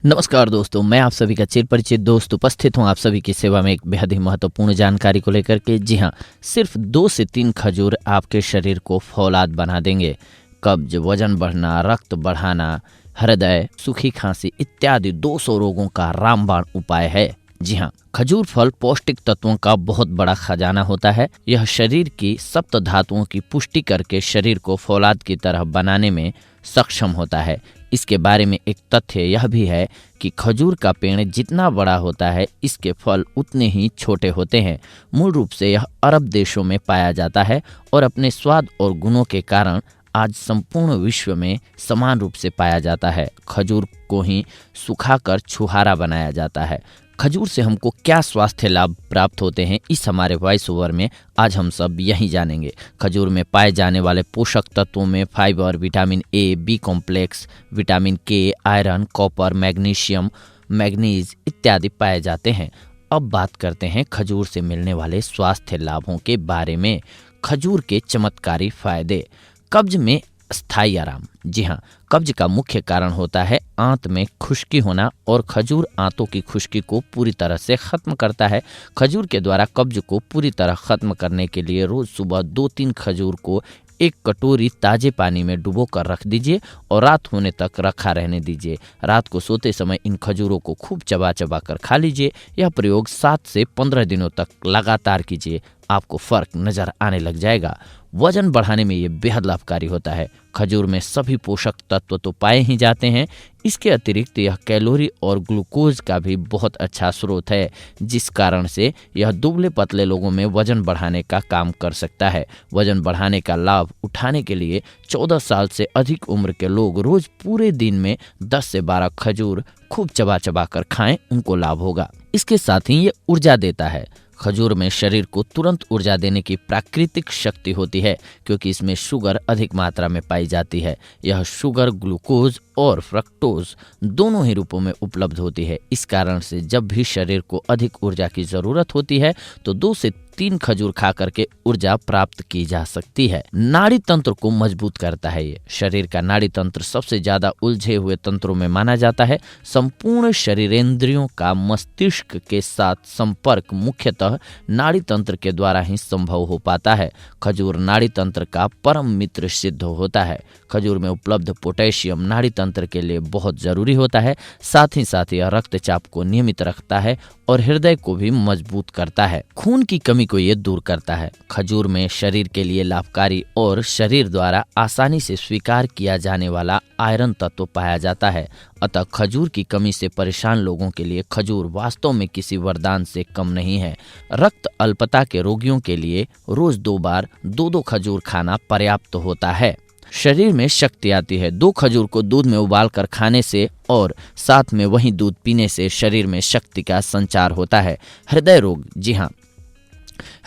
नमस्कार दोस्तों, मैं आप सभी का चिर परिचित दोस्त उपस्थित हूं आप सभी की सेवा में एक बेहद ही महत्वपूर्ण जानकारी को लेकर के। जी हां, सिर्फ 2 से 3 खजूर आपके शरीर को फौलाद बना देंगे। कब्ज, वजन बढ़ना, रक्त बढ़ाना, हृदय, सूखी खांसी इत्यादि 200 रोगों का रामबाण उपाय है। जी हाँ, खजूर फल पौष्टिक तत्वों का बहुत बड़ा खजाना होता है। यह शरीर की सप्त धातुओं की पुष्टि करके शरीर को फौलाद की तरह बनाने में सक्षम होता है। इसके बारे में एक तथ्य यह भी है कि खजूर का पेड़ जितना बड़ा होता है, इसके फल उतने ही छोटे होते हैं। मूल रूप से यह अरब देशों में पाया जाता है और अपने स्वाद और गुणों के कारण आज संपूर्ण विश्व में समान रूप से पाया जाता है। खजूर को ही सुखाकर छुहारा बनाया जाता है। खजूर से हमको क्या स्वास्थ्य लाभ प्राप्त होते हैं, इस हमारे वॉइस ओवर में आज हम सब यही जानेंगे। खजूर में पाए जाने वाले पोषक तत्वों में fibre, vitamin A, B complex, vitamin K, iron, copper, magnesium, manganese इत्यादि पाए जाते हैं। अब बात करते हैं खजूर से मिलने वाले स्वास्थ्य लाभों के बारे में। खजूर के चमत्कारी फायदे। कब्ज में स्थायी आराम। जी हाँ, कब्ज का मुख्य कारण होता है आंत में खुश्की होना और खजूर आंतों की खुश्की को पूरी तरह से खत्म करता है। खजूर के द्वारा कब्ज को पूरी तरह खत्म करने के लिए रोज सुबह 2-3 खजूर को 1 कटोरी ताजे पानी में डुबो कर रख दीजिए और रात होने तक रखा रहने दीजिए। रात को सोते समय इन खजूरों को खूब चबा चबा कर खा लीजिए। यह प्रयोग 7 से 15 दिनों तक लगातार कीजिए, आपको फर्क नजर आने लग जाएगा। वजन बढ़ाने में ये बेहद लाभकारी होता है। खजूर में सभी पोषक तत्व तो पाए ही जाते हैं, इसके अतिरिक्त यह कैलोरी और ग्लूकोज का भी बहुत अच्छा स्रोत है, जिस कारण से यह दुबले पतले लोगों में वजन बढ़ाने का काम कर सकता है। वजन बढ़ाने का लाभ उठाने के लिए 14 साल से अधिक उम्र के लोग रोज पूरे दिन में 10 से 12 खजूर खूब चबा चबा कर खाएं, उनको लाभ होगा। इसके साथ ही ये ऊर्जा देता है। खजूर में शरीर को तुरंत ऊर्जा देने की प्राकृतिक शक्ति होती है, क्योंकि इसमें शुगर अधिक मात्रा में पाई जाती है। यह शुगर ग्लूकोज और फ्रक्टोज दोनों ही रूपों में उपलब्ध होती है। इस कारण से जब भी शरीर को अधिक ऊर्जा की जरूरत होती है तो 2 से 3 खजूर खा करके ऊर्जा प्राप्त की जा सकती है। नाड़ी तंत्र को मजबूत करता है। ये शरीर का नाड़ी तंत्र सबसे ज्यादा उलझे हुए तंत्रों में माना जाता है। संपूर्ण शरीरेंद्रियों का मस्तिष्क के साथ संपर्क मुख्यतः नाड़ी तंत्र के द्वारा ही संभव हो पाता है। खजूर नाड़ी तंत्र का परम मित्र सिद्ध होता है। खजूर में उपलब्ध पोटेशियम नाड़ी तंत्र के लिए बहुत जरूरी होता है। साथ ही यह रक्तचाप को नियमित रखता है और हृदय को भी मजबूत करता है। खून की कमी को ये दूर करता है। खजूर में शरीर के लिए लाभकारी और शरीर द्वारा आसानी से स्वीकार किया जाने वाला आयरन तत्व पाया जाता है। अतः खजूर की कमी से परेशान लोगों के लिए खजूर वास्तव में किसी वरदान से कम नहीं है। रक्त अल्पता के रोगियों के लिए रोज 2 बार 2-2 खजूर खाना पर्याप्त होता है। शरीर में शक्ति आती है। 2 खजूर को दूध में उबाल कर खाने से और साथ में वही दूध पीने से शरीर में शक्ति का संचार होता है। हृदय रोग। जी हाँ,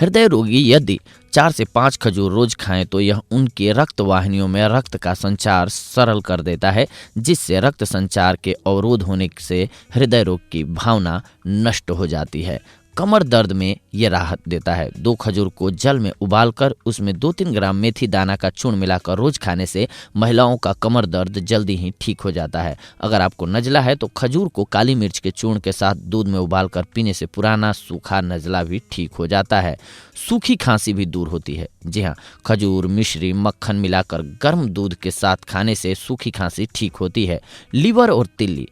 हृदय रोगी यदि 4 से 5 खजूर रोज खाएं तो यह उनके रक्त वाहिनियों में रक्त का संचार सरल कर देता है, जिससे रक्त संचार के अवरोध होने से हृदय रोग की भावना नष्ट हो जाती है। कमर दर्द में यह राहत देता है। 2 खजूर को जल में उबालकर उसमें 2-3 ग्राम मेथी दाना का चूर्ण मिलाकर रोज खाने से महिलाओं का कमर दर्द जल्दी ही ठीक हो जाता है। अगर आपको नजला है तो खजूर को काली मिर्च के चूर्ण के साथ दूध में उबालकर पीने से पुराना सूखा नजला भी ठीक हो जाता है। सूखी खांसी भी दूर होती है। जी हाँ, खजूर, मिश्री, मक्खन मिलाकर गर्म दूध के साथ खाने से सूखी खांसी ठीक होती है। लीवर और तिल्ली।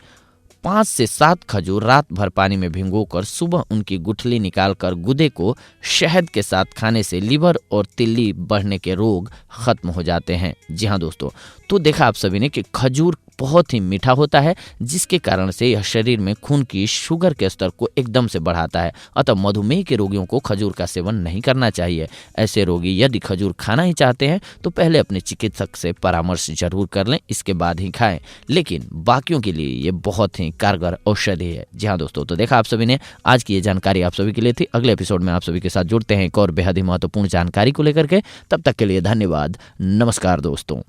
5 से 7 खजूर रात भर पानी में भिगोकर सुबह उनकी गुठली निकालकर गुदे को शहद के साथ खाने से लीवर और तिल्ली बढ़ने के रोग खत्म हो जाते हैं। जी हाँ दोस्तों, तो देखा आप सभी ने कि खजूर बहुत ही मीठा होता है, जिसके कारण से यह शरीर में खून की शुगर के स्तर को एकदम से बढ़ाता है। अतः मधुमेह के रोगियों को खजूर का सेवन नहीं करना चाहिए। ऐसे रोगी यदि खजूर खाना ही चाहते हैं तो पहले अपने चिकित्सक से परामर्श जरूर कर लें, इसके बाद ही खाएं। लेकिन बाकियों के लिए ये बहुत ही कारगर औषधि है। जी हाँ दोस्तों, तो देखा आप सभी ने, आज की ये जानकारी आप सभी के लिए थी। अगले एपिसोड में आप सभी के साथ जुड़ते हैं एक और बेहद ही महत्वपूर्ण जानकारी को लेकर के। तब तक के लिए धन्यवाद। नमस्कार दोस्तों।